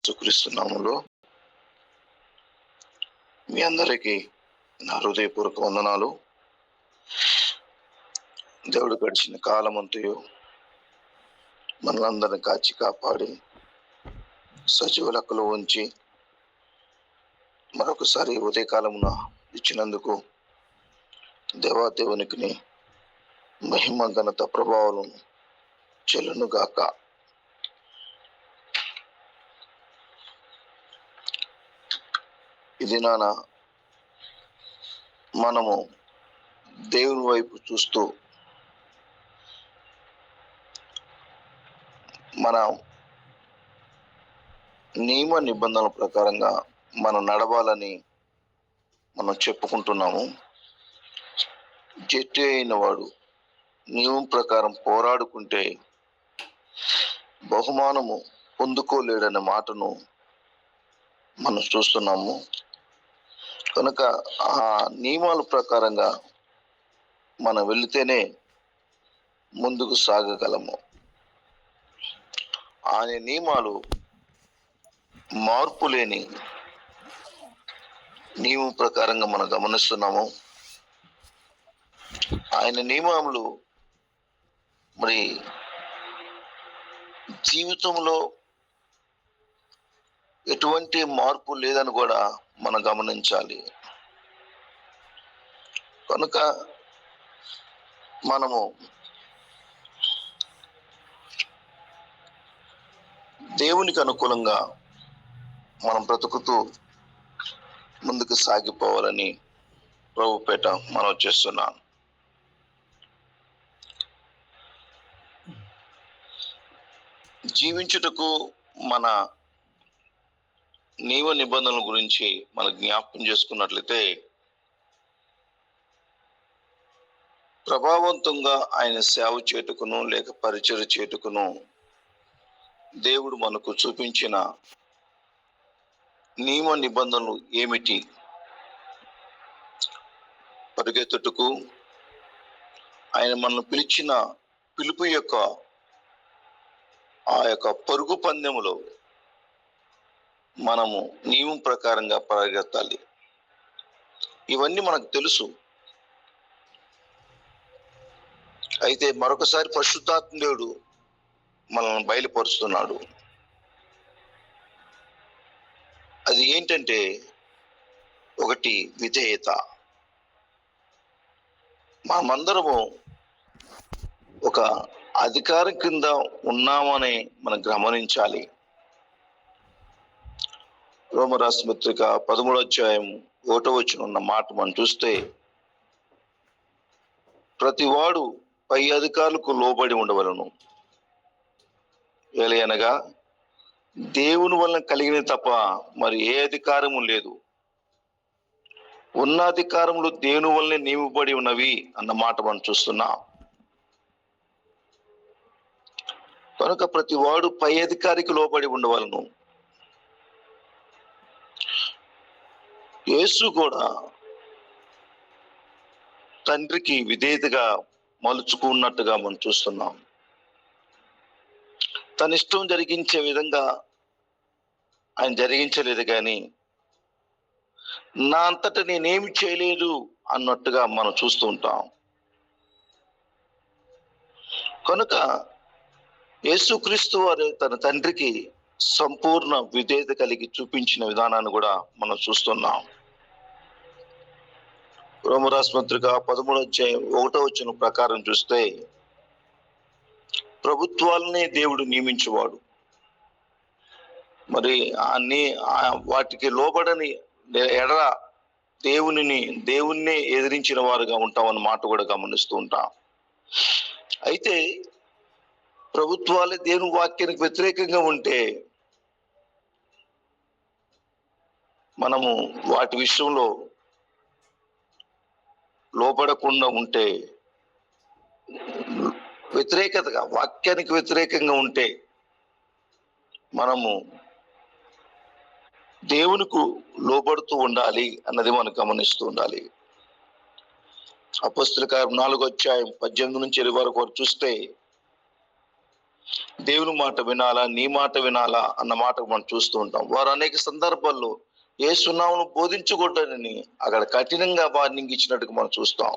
యేసుక్రీస్తు నామములో మీ అందరికీ నా హృదయపూర్వక వందనాలు. దేవుడు గడిచిన కాలమంతయు మనలందరిని కాచి కాపాడి సజీవ లెక్కలో ఉంచి మరొకసారి ఉదయకాలమున ఇచ్చినందుకు దేవాదేవునికి మహిమ ఘనత ప్రభావం చెల్లునుగాక. ఇది నాన్న మనము దేవుని వైపు చూస్తూ మన నియమ నిబంధనల ప్రకారంగా మనం నడవాలని మనం చెప్పుకుంటున్నాము. జట్టు అయిన వాడు నియమం ప్రకారం పోరాడుకుంటే బహుమానము పొందుకోలేడనే మాటను మనం చూస్తున్నాము. కనుక ఆ నియమాల ప్రకారంగా మనం వెళితేనే ముందుకు సాగగలము. ఆయన నియమాలు మార్పు లేని నియమం ప్రకారంగా మనం గమనిస్తున్నాము. ఆయన నియమాలు మరి జీవితంలో ఎటువంటి మార్పు లేదని కూడా మనం గమనించాలి. కనుక మనము దేవునికి అనుకూలంగా మనం బ్రతుకుతూ ముందుకు సాగిపోవాలని ప్రభుపేట మనం చేస్తున్నాం. జీవించుటకు మన నియమ నిబంధనల గురించి మనం జ్ఞాపకం చేసుకున్నట్లయితే ప్రభావవంతంగా ఆయన సేవ చేటుకును లేక పరిచర్య చేటుకును దేవుడు మనకు చూపించిన నియమ నిబంధనలు ఏమిటి? పరిగెత్తుటకు ఆయన మనల్ని పిలిచిన పిలుపు యొక్క ఆ యొక్క పరుగు పందెములో మనము నియమం ప్రకారంగా పరిగెత్తాలి. ఇవన్నీ మనకు తెలుసు. అయితే మరొకసారి పరిశుద్ధాత్మ దేవుడు మనల్ని బయలుపరుస్తున్నాడు. అది ఏంటంటే ఒకటి విధేయత. మనమందరము ఒక అధికారం కింద ఉన్నామని మనం గమనించాలి. రోమరాసు పత్రిక 13వ అధ్యాయం 1వ వచనం ఉన్న మాట మనం చూస్తే, ప్రతివాడు పై అధికారులకు లోబడి ఉండవలను, ఏలయనగా దేవుని వలన కలిగిన తప్ప మరి ఏ అధికారము లేదు. ఉన్న అధికారములు దేవుని వల్లనే నియమబడి ఉన్నవి అన్న మాట మనం చూస్తున్నాం. కనుక ప్రతి వాడు పై అధికారికి లోబడి ఉండవలను. యేసు కూడా తండ్రికి విధేయతగా మలుచుకున్నట్టుగా మనం చూస్తున్నాం. తన ఇష్టం జరిగించే విధంగా ఆయన జరిగించలేదు, కానీ నా అంతటా నేనేమి చేయలేదు అన్నట్టుగా మనం చూస్తూ ఉంటాం. కనుక యేసుక్రీస్తు వారు తన తండ్రికి సంపూర్ణ విధేయత కలిగి చూపించిన విధానాన్ని కూడా మనం చూస్తున్నాం. రోమరాసు పత్రిక 13వ అధ్యాయం 1వ వచనం ప్రకారం చూస్తే, ప్రభుత్వాలనే దేవుడు నియమించేవాడు. మరి వాటికి లోబడని ఎడల దేవుణ్ణి ఎదిరించిన వారుగా ఉంటామన్న మాట కూడా గమనిస్తూ ఉంటాం. అయితే ప్రభుత్వాలే దేవుని వాక్యానికి వ్యతిరేకంగా ఉంటే మనము వాటి విషయంలో లోబడకుండా ఉంటే, వ్యతిరేకతగా వాక్యానికి వ్యతిరేకంగా ఉంటే మనము దేవునికి లోబడుతూ ఉండాలి అన్నది మనం గమనిస్తూ ఉండాలి. అపొస్తలుల కార్యం 4వ అధ్యాయం 18 నుంచి 20 వరకు చూస్తే, దేవుని మాట వినాలా, నీ మాట వినాలా అన్న మాట మనం చూస్తూ ఉంటాం. వారు అనేక సందర్భాల్లో యేసు నామమును బోధించకూడదని అక్కడ కఠినంగా వార్నింగ్ ఇచ్చినట్టుగా మనం చూస్తాం.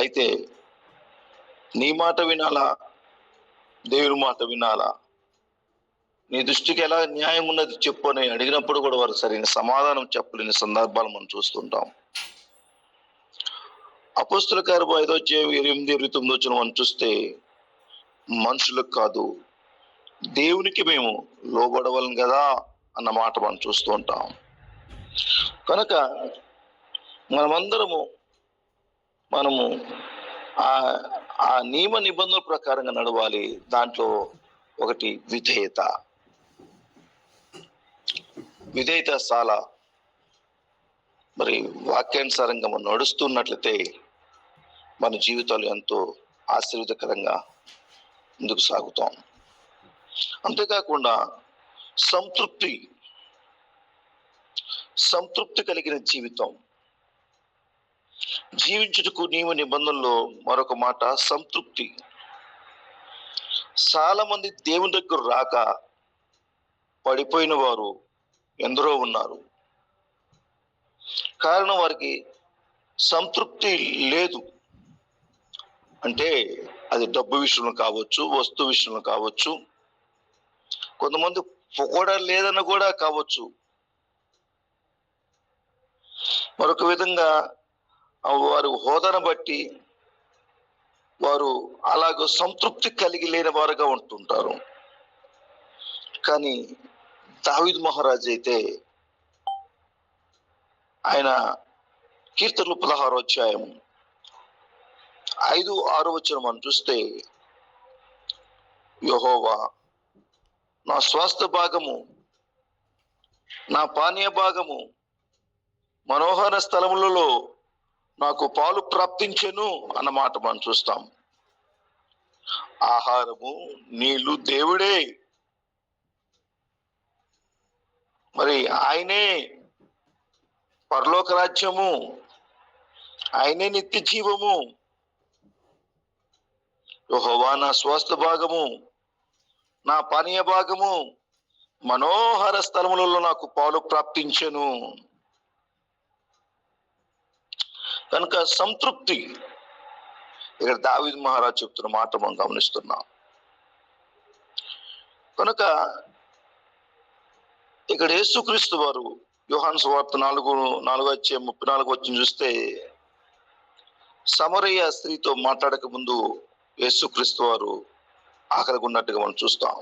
అయితే నీ మాట వినాలా, దేవుని మాట వినాలా, నీ దృష్టికి ఎలా న్యాయం ఉన్నది చెప్పు అని అడిగినప్పుడు కూడా వారు సరైన సమాధానం చెప్పలేని సందర్భాలు మనం చూస్తుంటాం. అపోస్తుల కార్యము 5వ అధ్యాయం 8, 29 మనం చూస్తే, మనుషులకు కాదు దేవునికి మేము లోబడవలం కదా అన్న మాట మనం చూస్తూ ఉంటాం. కనుక మనము ఆ నియమ నిబంధనల ప్రకారంగా నడవాలి. దాంట్లో ఒకటి విధేయత. చాలా మరి వాక్యానుసారంగా మనం నడుస్తున్నట్లయితే మన జీవితాలు ఎంతో ఆశీర్వదకరంగా ముందుకు సాగుతాం. అంతేకాకుండా సంతృప్తి కలిగిన జీవితం జీవించుటకు నియమ నిబంధనలో మరొక మాట సంతృప్తి. చాలా మంది దేవుని దగ్గర రాక పడిపోయిన వారు ఎందరో ఉన్నారు. కారణం వారికి సంతృప్తి లేదు. అంటే అది డబ్బు విషయంలో కావచ్చు, వస్తు విషయంలో కావచ్చు, కొంతమంది పొగడ లేదని కూడా కావచ్చు. మరొక విధంగా వారి హోదాను బట్టి వారు అలాగ సంతృప్తి కలిగి లేని వారుగా ఉంటుంటారు. కానీ దావీదు మహారాజు అయితే ఆయన కీర్తనలు 16వ అధ్యాయం 5, 6 వచనం మనం చూస్తే, యెహోవా నా స్వాస్థ్య భాగము, నా పానీయ భాగము, మనోహర స్థలములలో నాకు పాలు ప్రాప్తించెను అన్నమాట మనం చూస్తాం. ఆహారము, నీళ్లు దేవుడే. మరి ఆయనే పరలోక రాజ్యము, ఆయనే నిత్య జీవము. యెహోవా నా స్వాస్థ్య భాగము, నా పానీయ భాగము, మనోహర స్థలములలో నాకు పాలు ప్రాప్తించెను. కనుక సంతృప్తి ఇక్కడ దావీదు మహారాజు చెప్తున్న మాట మనం గమనిస్తున్నాం. కనుక ఇక్కడ యేసుక్రీస్తు వారు యోహాను సువార్త 4వ అధ్యాయం 34 వచనం చూస్తే, సమరయ స్త్రీతో మాట్లాడక ముందు యేసుక్రీస్తు వారు ఆకలిగా ఉన్నట్టుగా మనం చూస్తాం.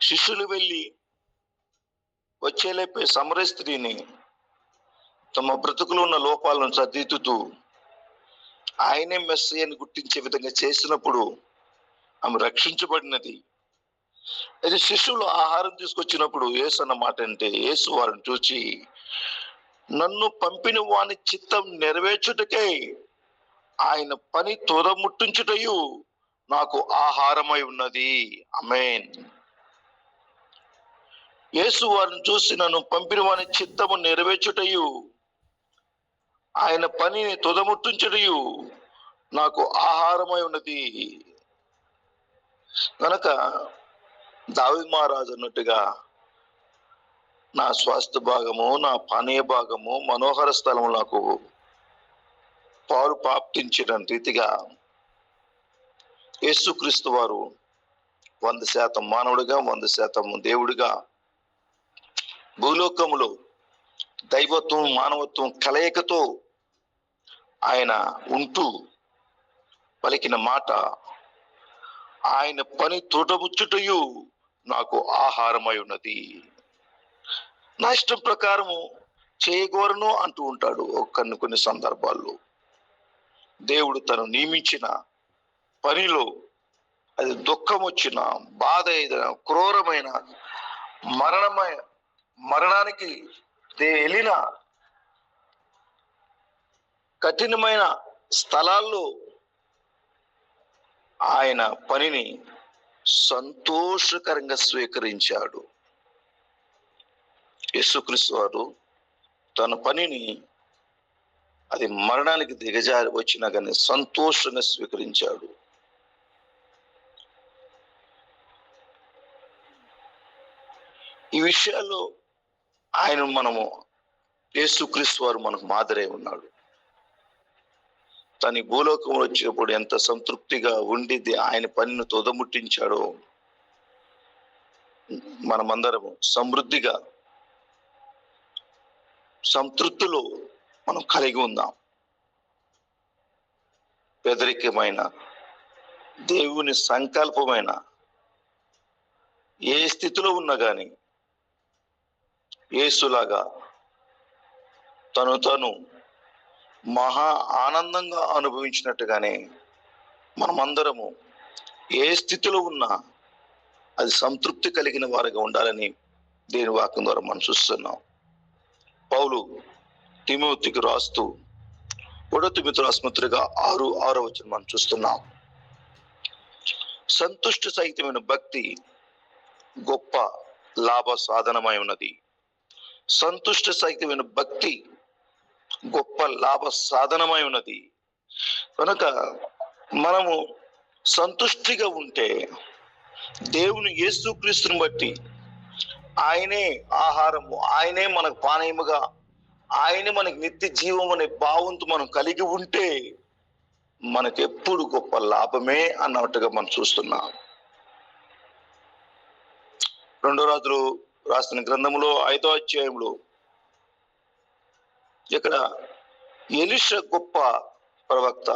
శిష్యులు వెళ్ళి వచ్చేలేపే సమరయ స్త్రీని తమ బ్రతుకులో ఉన్న లోపాలను సరిదిద్దుతూ ఆయనే మెస్సీయని గుర్తించే విధంగా చేసినప్పుడు ఆమె రక్షించబడినది. అయితే శిష్యులు ఆహారం తీసుకొచ్చినప్పుడు యేసు అన్న మాట అంటే, యేసు వారిని చూచి, నన్ను పంపిన వాని చిత్తం నెరవేర్చుటకై ఆయన పని త్వరముట్టించుటయు నాకు ఆహారమై ఉన్నది. ఆమేన్. యేసు వారిని చూసి, నన్ను పంపిన వాని చిత్తము నెరవేర్చుటయు ఆయన పనిని తుదముట్టించుటయు నాకు ఆహారమై ఉన్నది. కనుక దావీదు మహారాజు అన్నట్టుగా నా స్వాస్థ్య భాగము, నా పానీయ భాగము, మనోహర స్థలము నాకు పాలు ప్రాప్తించిన రీతిగా యేసుక్రీస్తు వారు 100% మానవుడిగా 100% దేవుడిగా భూలోకములో దైవత్వం మానవత్వం కలయికతో ఆయన ఉంటూ పలికిన మాట, ఆయన పని తోటముచ్చుటయు నాకు ఆహారమై ఉన్నది. నా ఇష్టం ప్రకారము చేయగోరను అంటూ ఉంటాడు కొన్ని సందర్భాల్లో. దేవుడు తను నియమించిన పనిలో అది దుఃఖం వచ్చిన, బాధ ఏదైనా, క్రూరమైన, మరణానికి వెళ్ళిన కఠినమైన స్థలాల్లో ఆయన పనిని సంతోషకరంగా స్వీకరించాడు. యేసుక్రీస్తు వారు తన పనిని అది మరణానికి దిగజారి వచ్చినా కానీ సంతోషంగా స్వీకరించాడు. ఈ విషయాల్లో ఆయన మనము యేసుక్రీస్తు వారు మనకు మాదిరై ఉన్నాడు. తన భూలోకంలో వచ్చినప్పుడు ఎంత సంతృప్తిగా ఉండి ఆయన పనిని తొదముట్టించాడో మనమందరము సమృద్ధిగా సంతృప్తిలో మనం కలిగి ఉందాం. పేదరికమైన దేవుని సంకల్పమైన ఏ స్థితిలో ఉన్నా కానీ యేసులాగా తను మహా ఆనందంగా అనుభవించినట్టుగానే మనమందరము ఏ స్థితిలో ఉన్నా అది సంతృప్తి కలిగిన వారిగా ఉండాలని దేని వాక్యం ద్వారా మనం చూస్తున్నాం. పౌలు తిమోతికి రాస్తూ 1 తిమోతి రాసిన పత్రిక 6:6 మనం చూస్తున్నాం. సంతుష్టి సహితమైన భక్తి గొప్ప లాభ సాధనమై ఉన్నది. సంతుష్టి సహితమైన భక్తి గొప్ప లాభ సాధనమై ఉన్నది. కనుక మనము సంతుష్టిగా ఉంటే దేవుని యేసుక్రీస్తుని బట్టి ఆయనే ఆహారము, ఆయనే మనకు పానీయముగా, ఆయనే మనకి నిత్య జీవం అనే భావంతో మనం కలిగి ఉంటే మనకెప్పుడు గొప్ప లాభమే అన్నట్టుగా మనం చూస్తున్నాం. 2 రాజులు రాసిన గ్రంథములో 5వ అధ్యాయంలో ఇక్కడ ఎలీషా గొప్ప ప్రవక్త,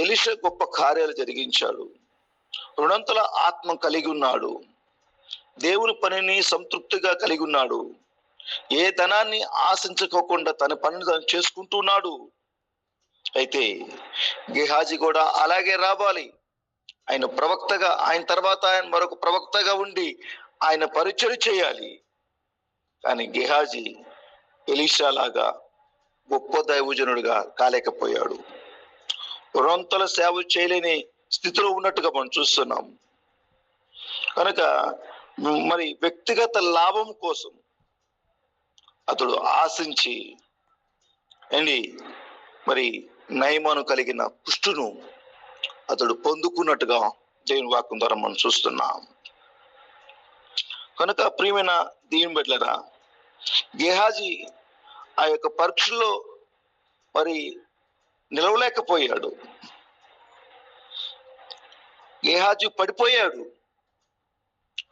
ఎలీషా గొప్ప కార్యాలు జరిగించాడు. 2 ఆత్మ కలిగి ఉన్నాడు. దేవుని పనిని సంతృప్తిగా కలిగి ఉన్నాడు. ఏ ధనాన్ని ఆశించుకోకుండా తన పనిని తను చేసుకుంటున్నాడు. అయితే గెహాజీ కూడా అలాగే రావాలి. ఆయన ప్రవక్తగా, ఆయన తర్వాత ఆయన మరొక ప్రవక్తగా ఉండి ఆయన పరిచయం చేయాలి. కానీ గెహాజీ ఎలీషా లాగా గొప్ప దైవజనుడిగా కాలేకపోయాడు. 2 సేవ చేయలేని స్థితిలో ఉన్నట్టుగా మనం చూస్తున్నాం. కనుక మరి వ్యక్తిగత లాభం కోసం అతడు ఆశించి మరి నయమాను కలిగిన కుష్టును అతడు పొందుకున్నట్టుగా దేవుని వాక్యం ద్వారా మనం చూస్తున్నాం. కనుక ప్రియమైన దేవుని బిడ్డలారా, గెహాజీ ఆ యొక్క పరీక్షలో మరి నిలవలేకపోయాడు. గెహాజీ పడిపోయాడు.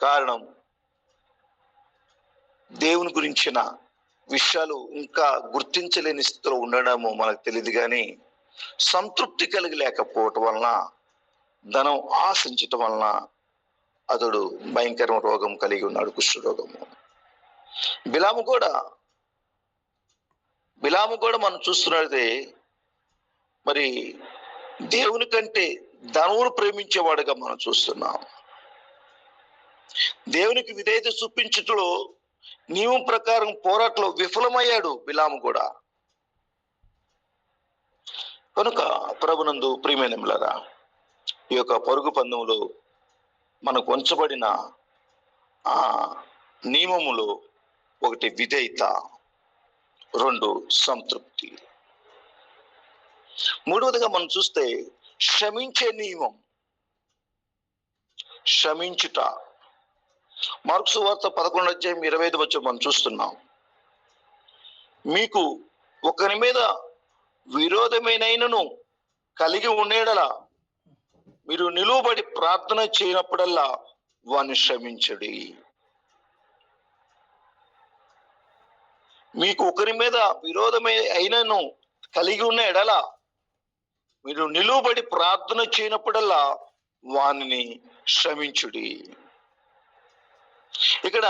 కారణం దేవుని గురించిన విషయాలు ఇంకా గుర్తించలేని స్థితిలో ఉండడము మనకు తెలియదు. కానీ సంతృప్తి కలిగి లేకపోవటం వలన, ధనం ఆశించటం వలన అతడు భయంకర రోగం కలిగి ఉన్నాడు, కుష్ఠరోగము. బిలాము కూడా మనం చూస్తున్నదే మరి దేవుని కంటే ధనమును ప్రేమించేవాడుగా మనం చూస్తున్నాం. దేవునికి విధేయత చూపించుటలో నియమం ప్రకారం పోరాటంలో విఫలమయ్యాడు బిలాము కూడా. కనుక ప్రభునందు ప్రియమైనలారా, ఈ యొక్క పరుగు పందెంలో మనకు ఉంచబడిన ఆ నియమములో 1 విధేయత, 2 సంతృప్తి. 3వదిగా మనం చూస్తే క్షమించే నియమం, క్షమించుట. మార్కు సువార్త 11:25 మనం చూస్తున్నాం. మీకు ఒకరి మీద విరోధమైనను కలిగి ఉండేలా మీరు నిలువబడి ప్రార్థన చేయనప్పుడల్లా వారిని క్షమించడి. మీకు ఒకరి మీద అయినను కలిగి ఉన్న ఎడల మీరు నిలువబడి ప్రార్థన చేయనప్పుడల్లా వారిని క్షమించుడి. ఇక్కడ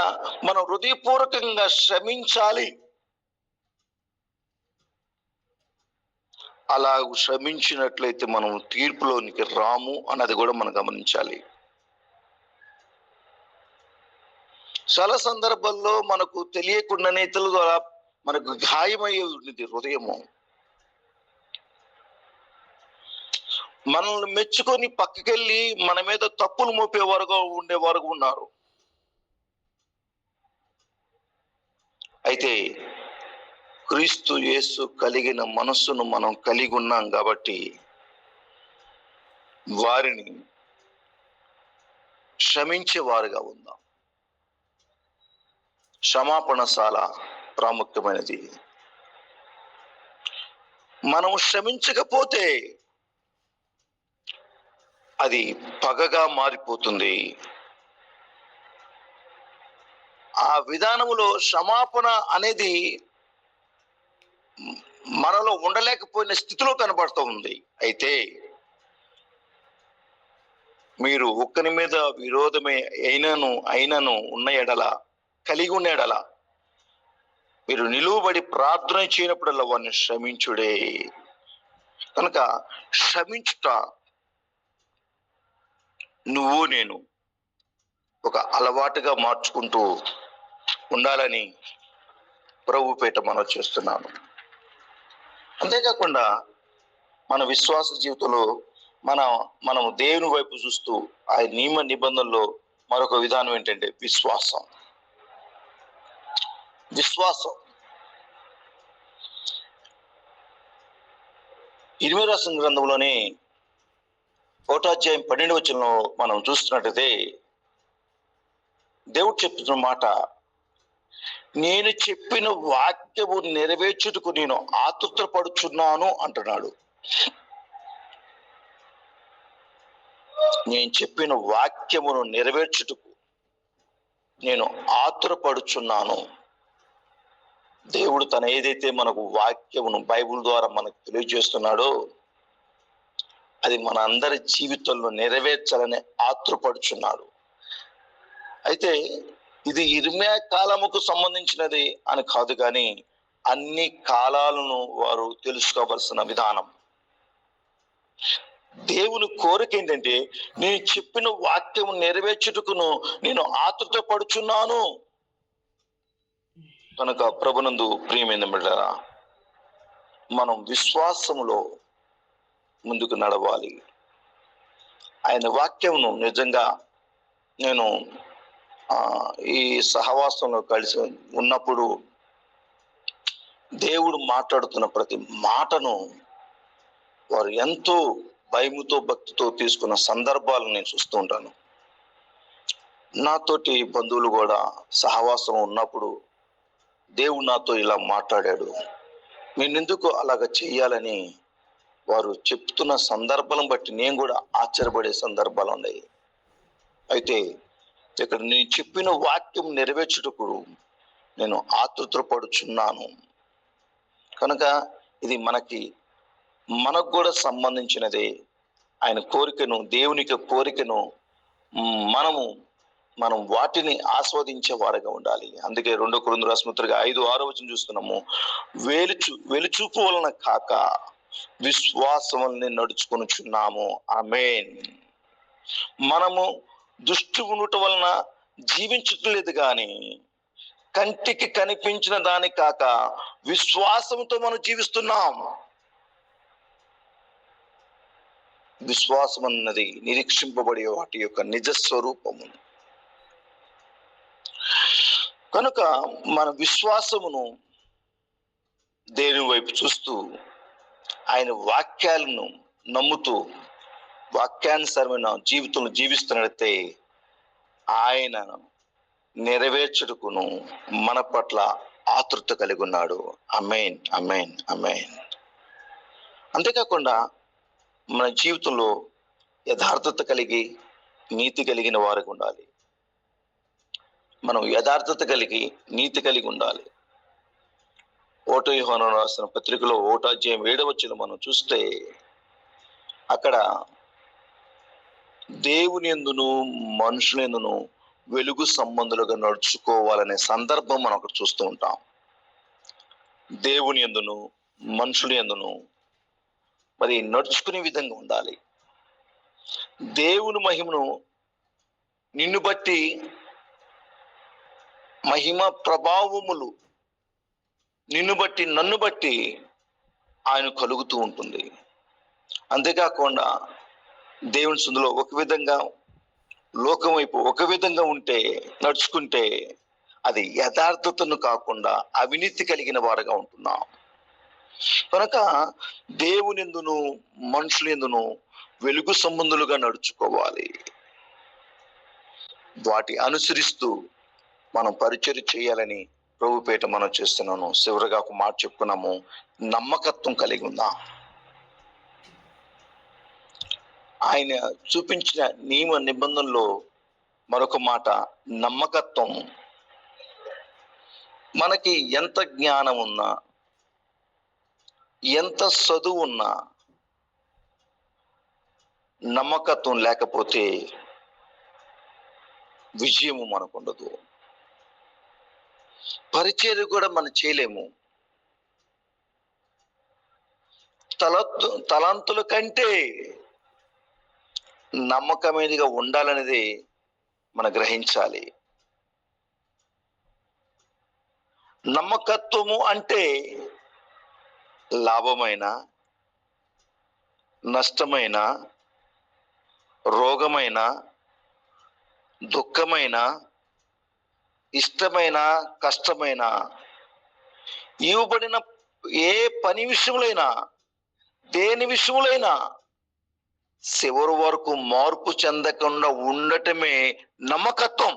మనం హృదయపూర్వకంగా క్షమించాలి. అలా క్షమించినట్లయితే మనం తీర్పులోనికి రాము అన్నది కూడా మనం గమనించాలి. చాలా సందర్భాల్లో మనకు తెలియకుండానే ఇతరుల ద్వారా మనకు గాయమయ్యే ఉన్నది హృదయము. మనల్ని మెచ్చుకొని పక్కకెళ్ళి మన మీద తప్పులు మోపేవారుగా ఉండేవారు ఉన్నారు. అయితే క్రీస్తు యేసు కలిగిన మనస్సును మనం కలిగి ఉన్నాం కాబట్టి వారిని క్షమించేవారుగా ఉందాం. క్షమాపణశాల ప్రాముఖ్యమైనది. మనము క్షమించకపోతే అది పగగా మారిపోతుంది. ఆ విధానములో క్షమాపణ అనేది మనలో ఉండలేకపోయిన స్థితిలో కనబడుతూ ఉంది. అయితే మీరు ఒక్కని మీద విరోధమే అయినను ఉన్న ఎడల, కలిగి ఉన్న ఎడల మీరు నిలువబడి ప్రార్థన చేయనప్పుడల్లా వారిని క్షమించుడే. కనుక క్షమించుట నువ్వు నేను ఒక అలవాటుగా మార్చుకుంటూ ఉండాలని ప్రభుపేట మనం చేస్తున్నాను. అంతేకాకుండా మన విశ్వాస జీవితంలో మనం దేవుని వైపు చూస్తూ ఆయన నియమ నిబంధనలో మరొక విధానం ఏంటంటే విశ్వాసం. 8వ రాసిన గ్రంథంలోని 1వ అధ్యాయం 12వ వచనంలో మనం చూస్తున్నట్టయితే దేవుడు చెప్తున్న మాట, నేను చెప్పిన వాక్యము నెరవేర్చుటకు నేను ఆతురపడుచున్నాను అంటున్నాడు. నేను చెప్పిన వాక్యమును నెరవేర్చుటకు నేను ఆతురపడుచున్నాను. దేవుడు తన ఏదైతే మనకు వాక్యమును బైబిల్ ద్వారా మనకు తెలియజేస్తున్నాడో అది మన అందరి జీవితంలో నెరవేర్చాలని ఆతురపడుచున్నాడు. అయితే ఇది ఇర్మియా కాలముకు సంబంధించినది అని కాదు, కానీ అన్ని కాలాలను వారు తెలుసుకోవలసిన విధానం. దేవుని కోరిక ఏంటంటే, నేను చెప్పిన వాక్యము నెరవేర్చుటకును నేను ఆతురత పడుచున్నాను. కనుక ప్రభునందు ప్రియమైన బిడ్డలారా, మనం విశ్వాసములో ముందుకు నడవాలి. ఆయన వాక్యమును నిజంగా నేను ఈ సహవాసంలో కలిసి ఉన్నప్పుడు దేవుడు మాట్లాడుతున్న ప్రతి మాటను వారు ఎంతో భయముతో భక్తితో తీసుకున్న సందర్భాలను నేను చూస్తూ ఉంటాను. నాతోటి బంధువులు కూడా సహవాసం ఉన్నప్పుడు దేవుడు నాతో ఇలా మాట్లాడాడు, నేనెందుకు అలాగ చెయ్యాలని వారు చెప్తున్న సందర్భాలను బట్టి నేను కూడా ఆశ్చర్యపడే సందర్భాలు ఉన్నాయి. అయితే ఇక్కడ నేను చెప్పిన వాక్యం నెరవేర్చుటకు నేను ఆతురపడుచున్నాను. కనుక ఇది మనకు కూడా సంబంధించినదే. ఆయన కోరికను, దేవునికి కోరికను మనం వాటిని ఆస్వాదించే వారుగా ఉండాలి. అందుకే 2 కొరింథీయుల రాసిన పత్రిక 5:6 వచనం చూస్తున్నాము, వెలుచూపు వలన కాక విశ్వాసం వలన నడుచుకొనుచున్నాము. ఆమేన్. మనము దృష్టి ఉండుట వలన జీవించట్లేదు, కానీ కంటికి కనిపించిన దాని కాక విశ్వాసంతో మనం జీవిస్తున్నాం. విశ్వాసం అన్నది నిరీక్షింపబడే వాటి యొక్క నిజ స్వరూపము. కనుక మన విశ్వాసమును దేవుని వైపు చూస్తూ ఆయన వాక్యాలను నమ్ముతూ వాక్యానుసారమైన జీవితంలో జీవిస్తున్నట్లయితే ఆయన నెరవేర్చుటకును మన పట్ల ఆతృత కలిగి ఉన్నాడు. ఆమేన్, ఆమేన్, ఆమేన్. అంతేకాకుండా మన జీవితంలో యథార్థత కలిగి నీతి కలిగిన వారికి ఉండాలి. మనం యథార్థత కలిగి నీతి కలిగి ఉండాలి. 1 యోహాను రాసిన పత్రికలో 1వ అధ్యాయం 7వ వచనం మనం చూస్తే అక్కడ దేవుని యందును మనుషుల యందును వెలుగు సంబంధులుగా నడుచుకోవాలనే సందర్భం మనం అక్కడ చూస్తూ ఉంటాం. దేవుని యందును మనుషుల యందును మరి నడుచుకునే విధంగా ఉండాలి. దేవుని మహిమను నిన్ను బట్టి మహిమ ప్రభావములు నిన్ను బట్టి నన్ను బట్టి ఆయన కలుగుతూ ఉంటుంది. అంతేకాకుండా దేవుని సందులో ఒక విధంగా, లోకం వైపు ఒక విధంగా నడుచుకుంటే అది యథార్థతను కాకుండా అవినీతి కలిగిన వారుగా ఉంటున్నాం. కనుక దేవుని యందును మనుషుల యందును వెలుగు సంబంధులుగా నడుచుకోవాలి. వాటి అనుసరిస్తూ మనం పరిచర్య చేయాలని ప్రభుపేట మనం చేస్తున్నాను. చివరిగా ఒక మాట చెప్పుకున్నాము, నమ్మకత్వం కలిగి ఉందాం. ఆయన చూపించిన నియమ నిబంధనలో మరొక మాట నమ్మకత్వం. మనకి ఎంత జ్ఞానం ఉన్నా, ఎంత చదువు ఉన్నా, నమ్మకత్వం లేకపోతే విజయము మనకు ఉండదు. పరిచర్య కూడా మనం చేయలేము. తలంతుల కంటే నమ్మకమైనదిగా ఉండాలనేది మనం గ్రహించాలి. నమ్మకత్వము అంటే లాభమైన, నష్టమైన, రోగమైన, దుఃఖమైన, ఇష్టమైన, కష్టమైన, ఇవ్వబడిన ఏ పని విషయంలోనైనా, దేని విషయంలోనైనా చివరి వరకు మార్పు చెందకుండా ఉండటమే నమ్మకత్వం.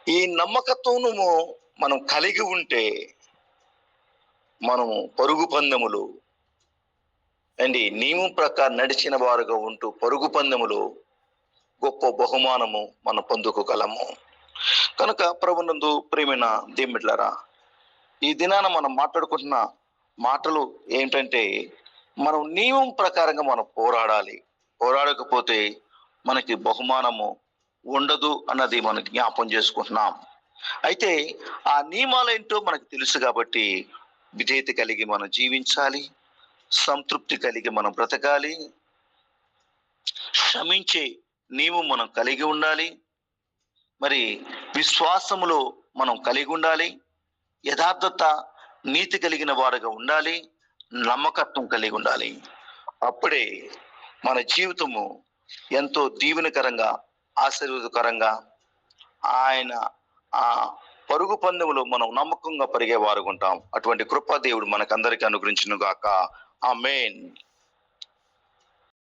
ఈ నమ్మకత్వము మనం కలిగి ఉంటే మనము పరుగు పందెములు నియమం ప్రకారం నడిచిన వారుగా ఉంటూ పరుగు పందెములు గొప్ప బహుమానము మనం పొందుకోగలము. కనుక ప్రభునందు ప్రియమైన దేవుని, ఈ దినాన మనం మాట్లాడుకుంటున్న మాటలు ఏంటంటే, మనం నియమం ప్రకారంగా మనం పోరాడాలి. పోరాడకపోతే మనకి బహుమానము ఉండదు అన్నది మనం జ్ఞాపం చేసుకుంటున్నాం. అయితే ఆ నియమాలు ఏంటో మనకు తెలుసు కాబట్టి విధేయత కలిగి మనం జీవించాలి, సంతృప్తి కలిగి మనం బ్రతకాలి, క్షమించే నియమం మనం కలిగి ఉండాలి, మరి విశ్వాసములో మనం కలిగి ఉండాలి, యథార్థత నీతి కలిగిన వారుగా ఉండాలి, నమ్మకత్వం కలిగి ఉండాలి. అప్పుడే మన జీవితము ఎంతో దీవెనకరంగా, ఆశీర్వాదకరంగా, ఆయన ఆ పరుగు పందెములో మనం నమ్మకంగా పరిగేవారు ఉంటాం. అటువంటి కృపా దేవుడు మనకందరికీ అనుగ్రహించును గాక. ఆమేన్.